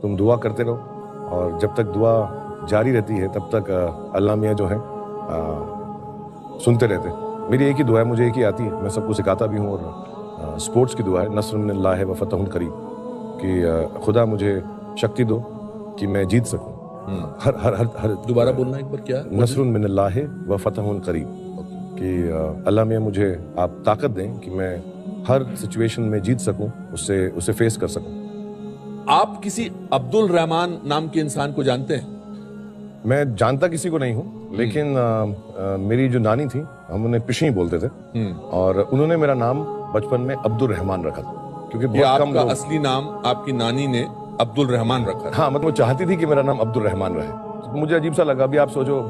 तुम दुआ करते रहो और जब तक दुआ जारी रहती है तब तक अल्लाह मियाँ जो है सुनते रहते। मेरी एक ही दुआ है, मुझे एक ही आती है, मैं सबको सिखाता भी हूँ, और स्पोर्ट्स की दुआ है, नस्रुन मिनल्लाहि व फतहुन करीब, कि खुदा मुझे शक्ति दो कि मैं जीत सकूं। हर हर हर हर दोबारा बोलना एक बार, क्या? नस्रुन मिनल्लाहि व फतहुन करीब, कि अल्लाह मियाँ मुझे आप ताकत दें कि मैं हर सिचुएशन में जीत सकूं, उससे फेस कर सकूं। आप किसी अब्दुल रहमान नाम के इंसान को जानते हैं? मैं जानता किसी को नहीं हूँ, लेकिन मेरी जो नानी थी, हम उन्हें पिशी बोलते थे, और उन्होंने मेरा नाम बचपन में अब्दुल रहमान रखा था, क्योंकि बहुत कम लोग। असली नाम आपकी नानी ने अब्दुल रहमान रखा था? हाँ, मतलब वो चाहती थी कि मेरा नाम अब्दुल रहमान रहे। तो मुझे अजीब सा लगा। अभी आप सोचो,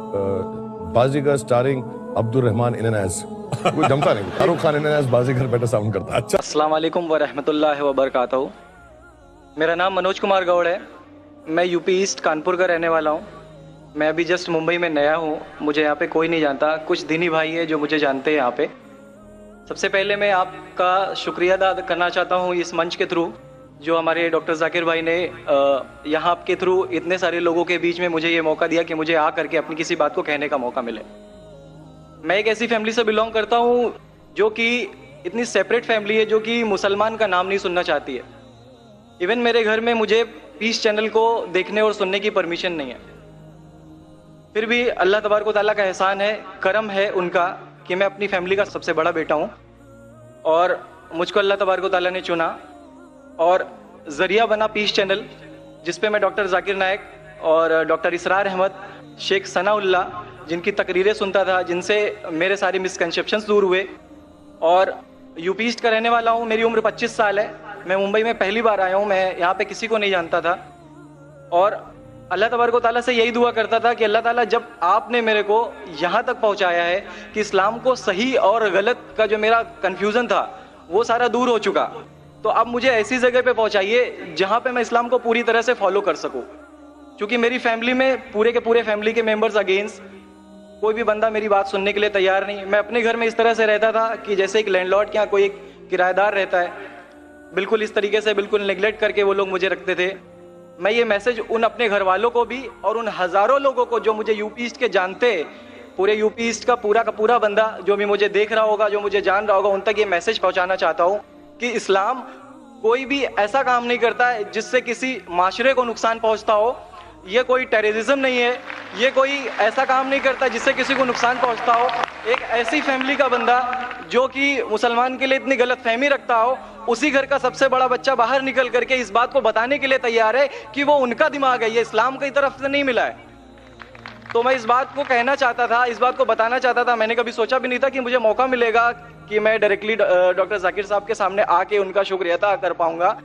Baazigar starring Abdul Rahman in an age, कोई जमता नहीं। Shahrukh Khan in an age Baazigar better sound करता। अच्छा, अस्सलाम वालेकुम व रहमतुल्लाहि व बरकातहू। मेरा नाम मनोज कुमार गौड़ है। मैं यूपी ईस्ट कानपुर का रहने वाला हूँ। मैं अभी जस्ट मुंबई में नया हूँ, मुझे यहाँ पे कोई नहीं जानता। कुछ दीनी भाई है जो मुझे जानते हैं यहाँ पे। सबसे पहले मैं आपका शुक्रिया अदा करना चाहता हूँ इस मंच के थ्रू, जो हमारे डॉक्टर जाकिर भाई ने यहाँ आपके थ्रू इतने सारे लोगों के बीच में मुझे ये मौका दिया कि मुझे आ करके अपनी किसी बात को कहने का मौका मिले। मैं एक ऐसी फैमिली से बिलोंग करता हूँ जो कि इतनी सेपरेट फैमिली है, जो कि मुसलमान का नाम नहीं सुनना चाहती है। इवन मेरे घर में मुझे पीस चैनल को देखने और सुनने की परमिशन नहीं है। फिर भी अल्लाह तबारक व तआला का एहसान है, करम है उनका, कि मैं अपनी फैमिली का सबसे बड़ा बेटा हूँ और मुझको अल्लाह तबारक व तआला ने चुना और ज़रिया बना पीस चैनल, जिसपे मैं डॉक्टर जाकिर नायक और डॉक्टर इसरार अहमद, शेख सनाउल्ला, जिनकी तकरीरें सुनता था, जिनसे मेरे सारे मिसकंसेप्शंस दूर हुए। और यूपी ईस्ट का रहने वाला हूँ। मेरी उम्र 25 साल है। मैं मुंबई में पहली बार आया हूँ। मैं यहाँ पे किसी को नहीं जानता था और अल्लाह तबारक व तआला से यही दुआ करता था कि अल्लाह ताला, जब आपने मेरे को यहाँ तक पहुँचाया है कि इस्लाम को सही और गलत का जो मेरा कन्फ्यूज़न था वो सारा दूर हो चुका, तो अब मुझे ऐसी जगह पे पहुँचाइए जहाँ पे मैं इस्लाम को पूरी तरह से फॉलो कर सकूँ। क्योंकि मेरी फैमिली में पूरे के पूरे फैमिली के मेंबर्स अगेंस्ट, कोई भी बंदा मेरी बात सुनने के लिए तैयार नहीं। मैं अपने घर में इस तरह से रहता था कि जैसे एक लैंडलॉर्ड के यहाँ कोई एक किराएदार रहता है, बिल्कुल इस तरीके से, बिल्कुल नेग्लेक्ट करके वो लोग मुझे रखते थे। मैं ये मैसेज उन अपने घर वालों को भी और उन हज़ारों लोगों को जो मुझे यूपी ईस्ट के जानते, पूरे यूपी ईस्ट का पूरा बंदा जो भी मुझे देख रहा होगा, जो मुझे जान रहा होगा, उन तक ये मैसेज पहुँचाना चाहता हूँ कि इस्लाम कोई भी ऐसा काम नहीं करता है जिससे किसी माशरे को नुकसान पहुँचता हो। ये कोई टेररिज्म नहीं है, ये कोई ऐसा काम नहीं करता जिससे किसी को नुकसान पहुंचता हो। एक ऐसी फैमिली का बंदा जो कि मुसलमान के लिए इतनी गलतफहमी रखता हो, उसी घर का सबसे बड़ा बच्चा बाहर निकल करके इस बात को बताने के लिए तैयार है कि वो उनका दिमाग है, ये इस्लाम की तरफ से नहीं मिला है। तो मैं इस बात को कहना चाहता था, इस बात को बताना चाहता था। मैंने कभी सोचा भी नहीं था कि मुझे मौका मिलेगा कि मैं डायरेक्टली डॉक्टर जाकिर साहब के सामने आके उनका शुक्रिया अदा कर पाऊंगा।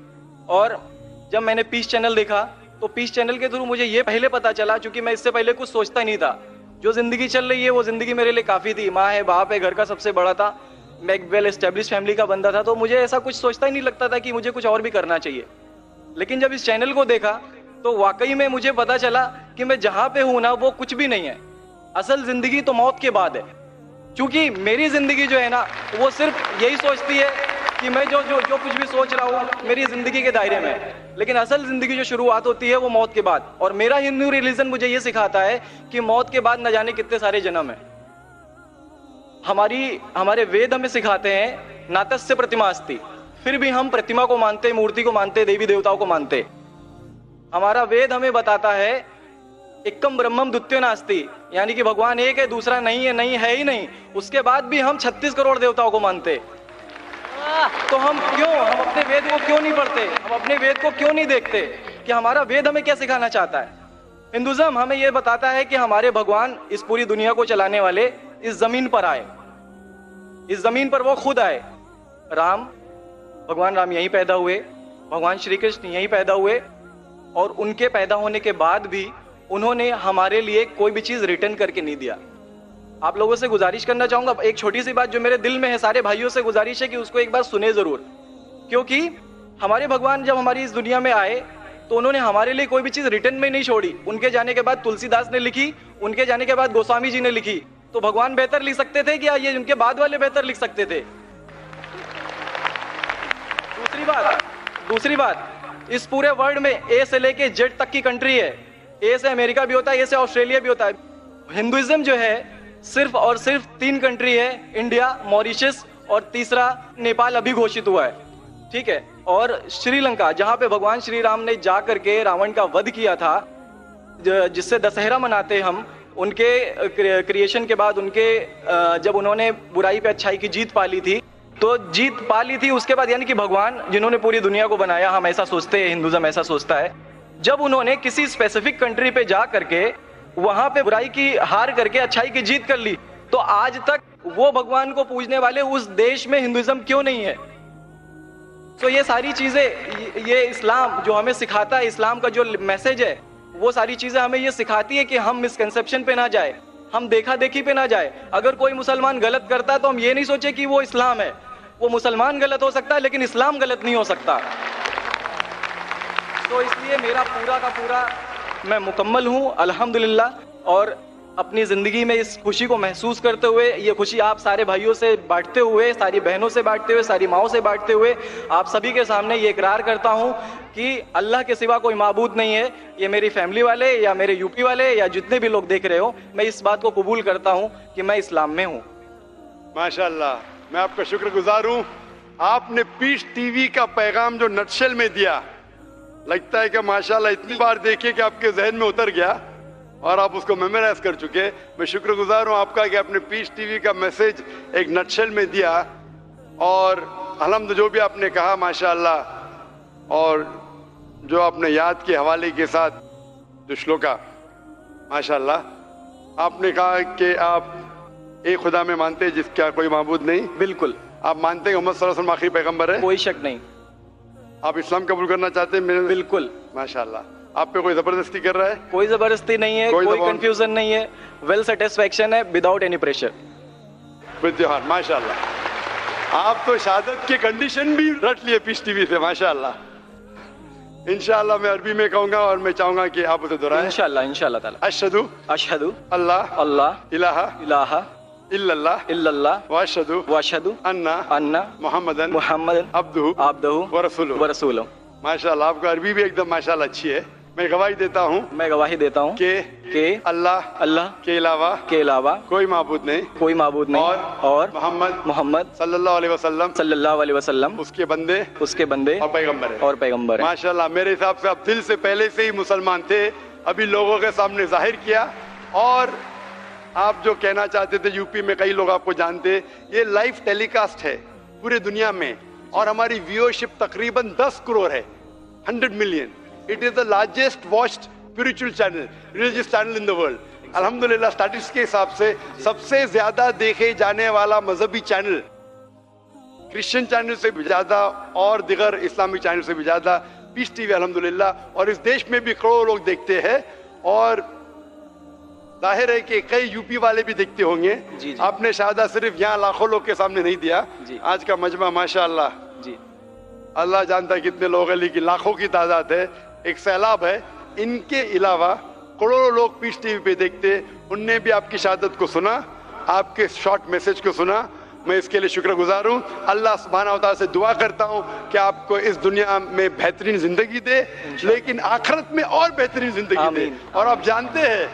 और जब मैंने पीस चैनल देखा तो पीस चैनल के थ्रू मुझे ये पहले पता चला, क्योंकि मैं इससे पहले कुछ सोचता ही नहीं था। जो जिंदगी चल रही है वो जिंदगी मेरे लिए काफ़ी थी। माँ है, बाप है, घर का सबसे बड़ा था, मैं एक वेल एस्टेब्लिश फैमिली का बंदा था, तो मुझे ऐसा कुछ सोचता ही नहीं लगता था कि मुझे कुछ और भी करना चाहिए। लेकिन जब इस चैनल को देखा तो वाकई में मुझे पता चला कि मैं जहाँ पे हूँ ना, वो कुछ भी नहीं है। असल जिंदगी तो मौत के बाद है। क्योंकि मेरी जिंदगी जो है ना, वो सिर्फ यही सोचती है कि मैं जो कुछ भी सोच रहा हूँ मेरी जिंदगी के दायरे में है। लेकिन असल जिंदगी जो शुरुआत होती है वो मौत के बाद। और मेरा हिंदू रिलीजन मुझे ये सिखाता है कि मौत के बाद न जाने कितने सारे जन्म है। हमारे वेद हमें सिखाते हैं नातस्य प्रतिमा अस्ति, फिर भी हम प्रतिमा को मानते, मूर्ति को मानते, देवी देवताओं को मानते। हमारा वेद हमें बताता है एकम ब्रह्मम द्वितीयो नास्ति, यानी कि भगवान एक है, दूसरा नहीं है, नहीं है ही नहीं। उसके बाद भी हम 36 करोड़ देवताओं को मानते। तो हम अपने वेद को क्यों नहीं पढ़ते? हम अपने वेद को क्यों नहीं देखते कि हमारा वेद हमें क्या सिखाना चाहता है? हिंदुज़म हमें यह बताता है कि हमारे भगवान इस पूरी दुनिया को चलाने वाले इस जमीन पर आए, इस जमीन पर वो खुद आए। भगवान राम यहीं पैदा हुए, भगवान श्री कृष्ण यहीं पैदा हुए, और उनके पैदा होने के बाद भी उन्होंने हमारे लिए कोई भी चीज़ रिटर्न करके नहीं दिया। आप लोगों से गुजारिश करना चाहूंगा, एक छोटी सी बात जो मेरे दिल में है, सारे भाइयों से गुजारिश है कि उसको एक बार सुने जरूर। क्योंकि हमारे भगवान जब हमारी इस दुनिया में आए तो उन्होंने हमारे लिए कोई भी चीज रिटर्न में नहीं छोड़ी। उनके जाने के बाद तुलसीदास ने लिखी, उनके जाने के बाद गोस्वामी जी ने लिखी। तो भगवान बेहतर लिख सकते थे क्या ये उनके बाद वाले बेहतर लिख सकते थे? दूसरी बात, इस पूरे वर्ल्ड में ए से लेके जेड तक की कंट्री है। ए से अमेरिका भी होता है, ए से ऑस्ट्रेलिया भी होता है। हिंदुइज्म जो है सिर्फ और सिर्फ 3 कंट्री है, इंडिया, मॉरिशस और तीसरा नेपाल अभी घोषित हुआ है, ठीक है। और श्रीलंका, जहां पे भगवान श्री राम ने जा करके रावण का वध किया था, जिससे दशहरा मनाते हम, उनके क्रिएशन के बाद, उनके जब उन्होंने बुराई पे अच्छाई की जीत पाली थी, तो जीत पाली थी उसके बाद, यानी कि भगवान जिन्होंने पूरी दुनिया को बनाया, हम ऐसा सोचते हैं, हिंदुइज्म ऐसा सोचता है, जब उन्होंने किसी स्पेसिफिक कंट्री पे जा करके वहां पे बुराई की हार करके अच्छाई की जीत कर ली, तो आज तक वो भगवान को पूजने वाले उस देश में हिंदुइज्म क्यों नहीं है? तो ये सारी चीजें, ये इस्लाम जो हमें सिखाता है, इस्लाम का जो मैसेज है, वो सारी चीजें हमें ये सिखाती है कि हम मिसकंसेप्शन पे ना जाए, हम देखा देखी पे ना जाए। अगर कोई मुसलमान गलत करता है तो हम ये नहीं सोचे कि वो इस्लाम है। वो मुसलमान गलत हो सकता है लेकिन इस्लाम गलत नहीं हो सकता। तो इसलिए मेरा पूरा का पूरा मैं मुकम्मल हूँ अल्हम्दुलिल्लाह, और अपनी ज़िंदगी में इस खुशी को महसूस करते हुए, ये खुशी आप सारे भाइयों से बांटते हुए, सारी बहनों से बांटते हुए, सारी माओं से बांटते हुए, आप सभी के सामने ये इकरार करता हूँ कि अल्लाह के सिवा कोई माबूद नहीं है। ये मेरी फैमिली वाले या मेरे यूपी वाले या जितने भी लोग देख रहे हो, मैं इस बात को कबूल करता हूँ कि मैं इस्लाम में हूँ। माशाअल्लाह, मैं आपका शुक्रगुजार हूँ। आपने पीस टीवी का पैगाम जो नटशेल में दिया, लगता है कि माशाअल्लाह इतनी बार देखिए कि आपके जहन में उतर गया और आप उसको मेमोराइज कर चुके। मैं शुक्रगुजार हूँ आपका कि आपने पीस टीवी का मैसेज एक नटशेल में दिया, और अलहम्द जो भी आपने कहा माशाअल्लाह, और जो आपने याद के हवाले के साथ जो श्लोका, माशाअल्लाह आपने कहा कि आप एक खुदा में मानते हैं जिसका कोई माबूद नहीं। बिल्कुल। आप मानते हैं मोहम्मद सल्लल्लाहु अलैहि वसल्लम आखिरी पैगंबर है? कोई शक नहीं। आप इस्लाम कबूल करना चाहते हैं? बिल्कुल। माशाअल्लाह। आप पे कोई जबरदस्ती कर रहा है? कोई जबरदस्ती नहीं है, कोई कंफ्यूजन नहीं है, वेल सेटिस्फेक्शन है, विदाउट एनी प्रेशर। विद्यान, माशाअल्लाह। आप तो शहादत के कंडीशन भी रट लिए पीस टीवी से, माशाअल्लाह। इंशाअल्लाह मैं अरबी में कहूंगा और मैं चाहूंगा कि आप उसे दोहराएं। इंशाअल्लाह ताला। अशहदु अशहदु अल्लाह अल्लाह इलाहा इलाहा इल्लल्लाह इल्लल्लाह व अशहदु अन्ना मुहम्मदन अब्दुहु व रसूलुहु। माशाअल्लाह, आपका अरबी भी एकदम माशाअल्लाह अच्छी है। मैं गवाही देता हूँ कि अल्लाह के अलावा कोई माबूद नहीं और मोहम्मद सल्लल्लाहु अलैहि वसल्लम उसके बंदे और पैगंबर है। माशाअल्लाह, मेरे हिसाब से आप दिल से पहले से ही मुसलमान थे, अभी लोगों के सामने जाहिर किया। और आप जो कहना चाहते थे, यूपी में कई लोग आपको जानते, ये लाइव टेलीकास्ट है पूरे दुनिया में, और हमारी व्यूअरशिप तकरीबन 10 करोड़ है, 100 million. It is the largest watched spiritual channel, religious channel in the world. अल्हम्दुलिल्लाह, स्टैटिस्टिक्स के हिसाब से सबसे ज्यादा देखे जाने वाला मजहबी चैनल, क्रिश्चियन चैनल से भी ज्यादा और दिगर इस्लामिक चैनल से भी ज्यादा पीस टीवी अल्हम्दुलिल्लाह। और इस देश में भी करोड़ों लोग देखते हैं, और जाहिर है कि कई यूपी वाले भी देखते होंगे। जी। आपने शहादत सिर्फ यहाँ लाखों लोग के सामने नहीं दिया, आज का मजमा माशाअल्लाह जी, अल्लाह जानता है कितने लोग हैं, लेकिन लाखों की तादाद है, एक सैलाब है। इनके अलावा करोड़ों लोग पीस टीवी पे देखते, उनने भी आपकी शहादत को सुना, आपके शॉर्ट मैसेज को सुना। मैं इसके लिए शुक्रगुजार हूँ। अल्लाह सुब्हानहू व तआला से दुआ करता हूँ कि आपको इस दुनिया में बेहतरीन जिंदगी दे, लेकिन आखिरत में और बेहतरीन जिंदगी दे। और आप जानते हैं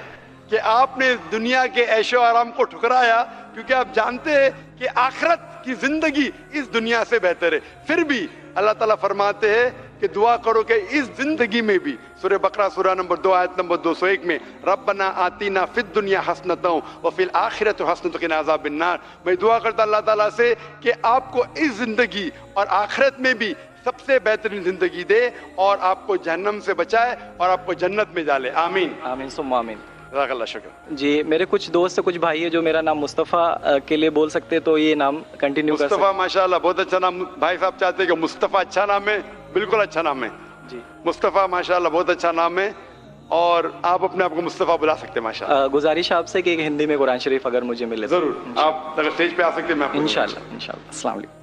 कि आपने दुनिया के ऐशो आराम को ठुकराया, क्योंकि आप जानते हैं कि आखिरत की जिंदगी इस दुनिया से बेहतर है। फिर भी अल्लाह ताला फरमाते हैं कि दुआ करो कि इस जिंदगी में भी, सूरह बकरा सूरह नंबर 2 आयत नंबर 201 में, रब्बना आतीना फिद दुनिया हसनतौ व फिल आखिरत हसनतौ क़िना अज़ाबिन्नार। मैं दुआ करता अल्लाह ताला से कि आपको इस जिंदगी और आखिरत में भी सबसे बेहतरीन जिंदगी दे, और आपको जहन्नम से बचाए और आपको जन्नत में डाले। आमीन आमीन सुम्मा आमीन। शुक्र जी। मेरे कुछ दोस्त कुछ भाई है जो मेरा नाम मुस्तफ़ा के लिए बोल सकते, तो ये नाम कंटिन्यू कर सकते। मुस्तफ़ा माशाअल्लाह बहुत अच्छा नाम। भाई साहब चाहते हैं कि मुस्तफ़ा अच्छा नाम है, बिल्कुल अच्छा नाम है जी। मुस्तफ़ा माशाअल्लाह बहुत अच्छा नाम है, और आप अपने आप को मुस्तफ़ा बुला सकते हैं माशाअल्लाह। गुजारिश आपसे कि हिंदी में कुरान शरीफ अगर मुझे मिले जरूर। आप अगर स्टेज पे आ सकते हैं, मैं इंशाअल्लाह। अस्सलाम वालेकुम।